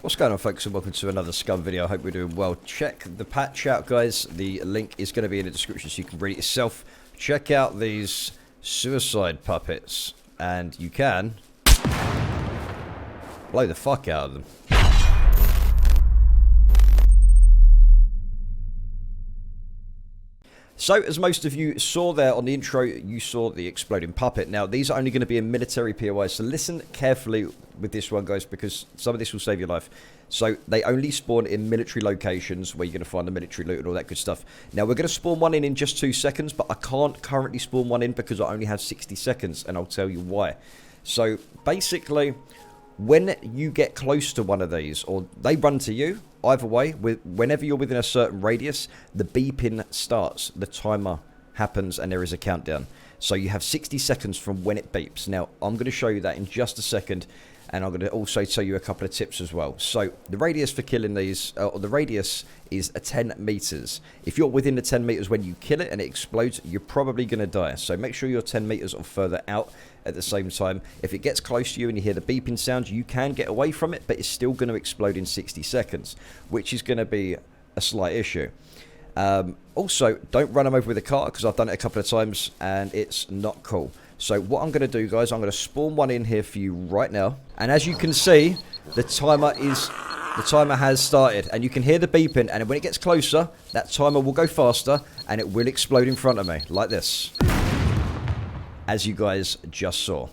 What's going on, folks, and welcome to another Scum video. I hope we're doing well. Check the patch out, guys. The link is going to be in the description so you can read it yourself. Check out these suicide puppets, and you can blow the fuck out of them. So, as most of you saw there on the intro, you saw the exploding puppet. Now, these are only going to be in military POIs, so listen carefully with this one, guys, because some of this will save your life. So, they only spawn in military locations where you're going to find the military loot and all that good stuff. Now, we're going to spawn one in just 2 seconds, but I can't currently spawn one in because I only have 60 seconds, and I'll tell you why. So, basically, when you get close to one of these, or they run to you, either way, whenever you're within a certain radius, the beeping starts, the timer happens, and there is a countdown. So you have 60 seconds from when it beeps. Now, I'm going to show you that in just a second, and I'm going to also tell you a couple of tips as well. So the radius for killing these, or the radius is 10 meters. If you're within the 10 meters when you kill it and it explodes, you're probably going to die. So make sure you're 10 meters or further out at the same time. If it gets close to you and you hear the beeping sound, you can get away from it, but it's still going to explode in 60 seconds, which is going to be a slight issue. Also, don't run them over with a car, because I've done it a couple of times and it's not cool. So what I'm going to do, guys, I'm going to spawn one in here for you right now. And as you can see, the timer has started, and you can hear the beeping, and when it gets closer, that timer will go faster and it will explode in front of me like this, as you guys just saw.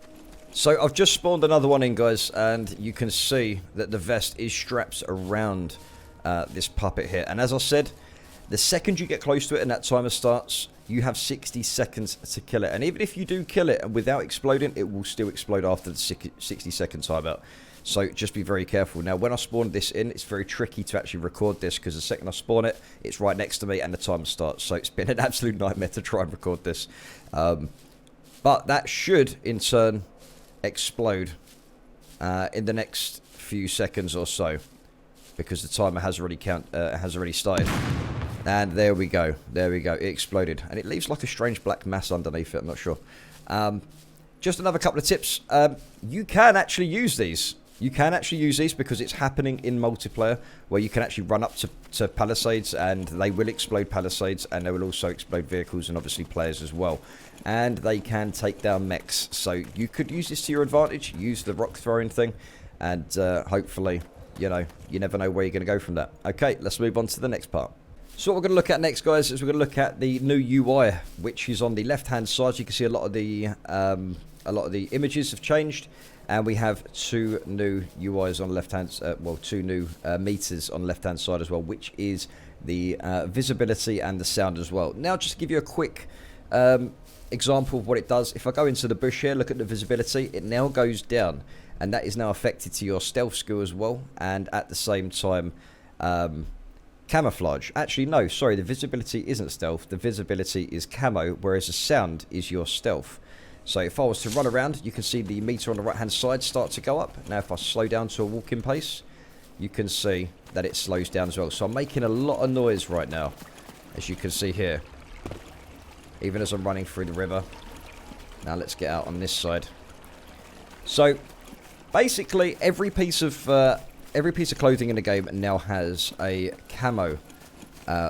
So I've just spawned another one in, guys, and you can see that the vest is strapped around this puppet here. And as I said, the second you get close to it and that timer starts, you have 60 seconds to kill it. And even if you do kill it and without exploding, it will still explode after the 60-second timeout. So just be very careful. Now, when I spawned this in, it's very tricky to actually record this, because the second I spawn it, it's right next to me and the timer starts. So it's been an absolute nightmare to try and record this. But that should, in turn, explode in the next few seconds or so, because the timer has already started. And there we go. There we go. It exploded. And it leaves like a strange black mass underneath it. I'm not sure. Just another couple of tips. You can actually use these. You can actually use these because it's happening in multiplayer, where you can actually run up to palisades, and they will explode palisades, and they will also explode vehicles and obviously players as well. And they can take down mechs. So you could use this to your advantage. Use the rock throwing thing, and hopefully, you know, you never know where you're going to go from that. Okay, let's move on to the next part. So what we're going to look at next, guys, is we're going to look at the new UI, which is on the left-hand side. You can see a lot of the images have changed, and we have 2 new UIs on the left-hand, well, 2 new meters on the left-hand side as well, which is the visibility and the sound as well. Now, just to give you a quick example of what it does, if I go into the bush here, look at the visibility, it now goes down, and that is now affected to your stealth skill as well, and at the same time, camouflage. Actually, no, sorry, the visibility isn't stealth. The visibility is camo, whereas the sound is your stealth. So if I was to run around, you can see the meter on the right-hand side start to go up. Now, if I slow down to a walking pace, you can see that it slows down as well. So I'm making a lot of noise right now, as you can see here, even as I'm running through the river. Now, let's get out on this side. So, basically, every piece of clothing in the game now has a camo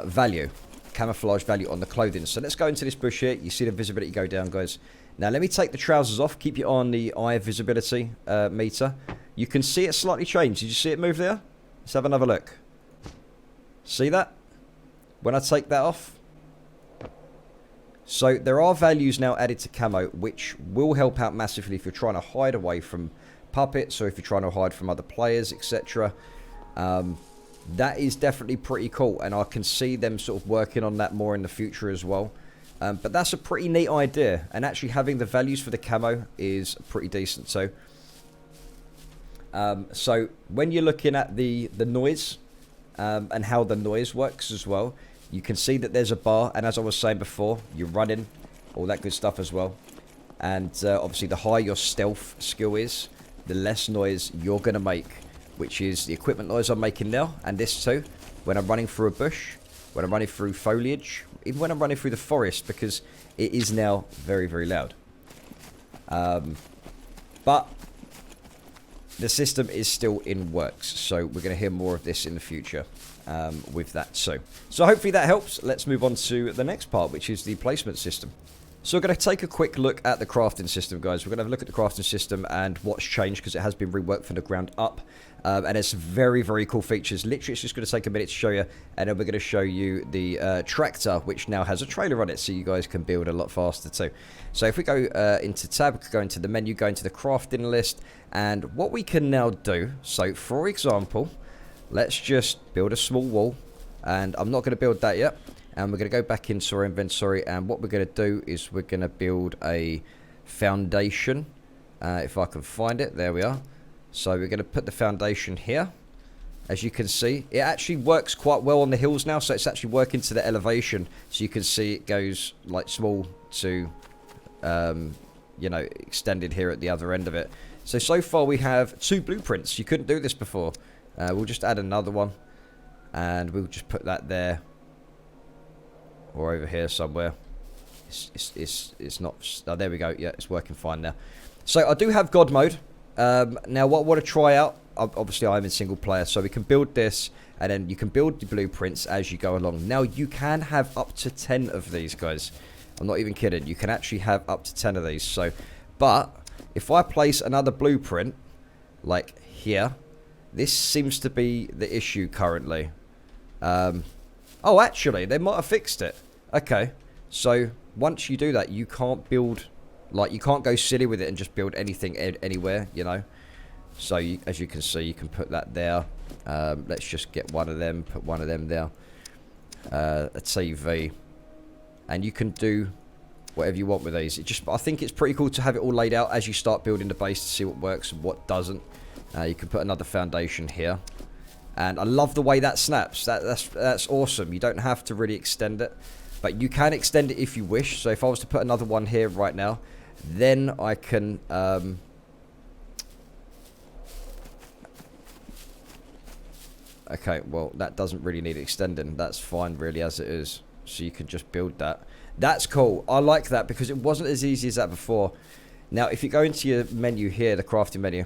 value, camouflage value on the clothing. So let's go into this bush here. You see the visibility go down, guys. Now let me take the trousers off. Keep your eye on the eye visibility meter. You can see it slightly change. Did you see it move there? Let's have another look. See that? When I take that off. So there are values now added to camo, which will help out massively if you're trying to hide away from puppets, or if you're trying to hide from other players, etc. That is definitely pretty cool, and I can see them sort of working on that more in the future as well. But that's a pretty neat idea, and actually having the values for the camo is pretty decent. So when you're looking at the noise and how the noise works as well, you can see that there's a bar, and as I was saying before, you're running, all that good stuff as well. And obviously the higher your stealth skill is, the less noise you're going to make, which is the equipment noise I'm making now, and this too, when I'm running through a bush, when I'm running through foliage, even when I'm running through the forest, because it is now very, very loud. But the system is still in works, so we're going to hear more of this in the future with that. So hopefully that helps. Let's move on to the next part, which is the placement system. So we're going to take a quick look at the crafting system, guys. We're going to have a look at the crafting system and what's changed, because it has been reworked from the ground up. And there's some very, very cool features. Literally, it's just going to take a minute to show you. And then we're going to show you the tractor, which now has a trailer on it, so you guys can build a lot faster too. So if we go into tab, we could go into the menu, go into the crafting list. And what we can now do, so for example, let's just build a small wall. And I'm not going to build that yet. And we're going to go back into our inventory, and what we're going to do is we're going to build a foundation. If I can find it, there we are. So we're going to put the foundation here. As you can see, it actually works quite well on the hills now, so it's actually working to the elevation. So you can see it goes like small to, you know, extended here at the other end of it. So far we have 2 blueprints. You couldn't do this before. We'll just add another one, and we'll just put that there. Or over here somewhere. It's not... Oh, there we go. Yeah, it's working fine now. So I do have God mode. Now what I want to try out... Obviously, I'm in single player, so we can build this. And then you can build the blueprints as you go along. Now, you can have up to 10 of these, guys. I'm not even kidding. You can actually have up to 10 of these. So, but if I place another blueprint, like here... This seems to be the issue currently. Oh, actually, they might have fixed it. Okay. So, once you do that, you can't build... Like, you can't go silly with it and just build anything anywhere, you know. So, as you can see, you can put that there. Let's just get one of them. Put one of them there. A TV. And you can do whatever you want with these. I think it's pretty cool to have it all laid out as you start building the base to see what works and what doesn't. You can put another foundation here. And I love the way that snaps. That's awesome. You don't have to really extend it. But you can extend it if you wish. So if I was to put another one here right now, then I can... Okay, well, that doesn't really need extending. That's fine, really, as it is. So you can just build that. That's cool. I like that because it wasn't as easy as that before. Now, if you go into your menu here, the crafting menu,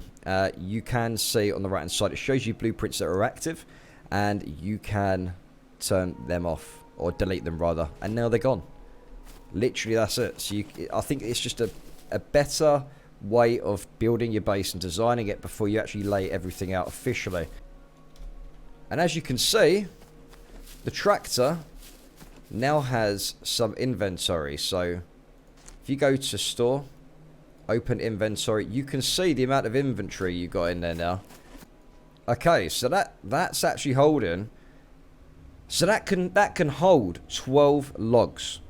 you can see on the right-hand side, it shows you blueprints that are active, and you can turn them off, or delete them, rather, and now they're gone. Literally, that's it. So I think it's just a better way of building your base and designing it before you actually lay everything out officially. And as you can see, the tractor now has some inventory. So, if you go to store... Open inventory. You can see the amount of inventory you got in there now. Okay, so that's actually holding. So that can hold 12 logs.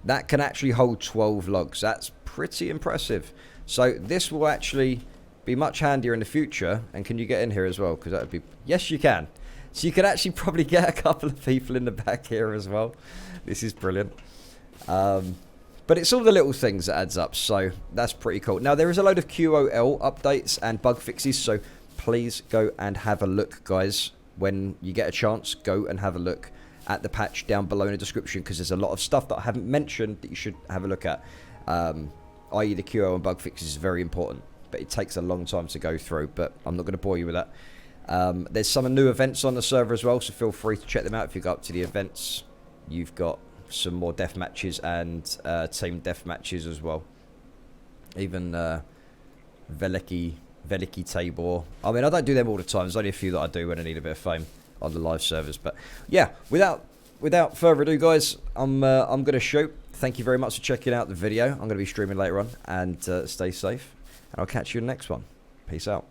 That can actually hold 12 logs. That's pretty impressive. So this will actually be much handier in the future. And can you get in here as well? Because that would be... Yes, you can. So you can actually probably get a couple of people in the back here as well. This is brilliant. But it's all the little things that adds up, so that's pretty cool. Now, there is a load of QOL updates and bug fixes, so please go and have a look, guys. When you get a chance, go and have a look at the patch down below in the description, because there's a lot of stuff that I haven't mentioned that you should have a look at. I.e. the QOL and bug fixes is very important, but it takes a long time to go through, but I'm not going to bore you with that. There's some new events on the server as well, so feel free to check them out. If you go up to the events, you've got some more death matches and team death matches as well. Even Veliki Tabor. I mean, I don't do them all the time. There's only a few that I do when I need a bit of fame on the live servers. But yeah, without further ado, guys, I'm going to shoot. Thank you very much for checking out the video. I'm going to be streaming later on, and stay safe. And I'll catch you in the next one. Peace out.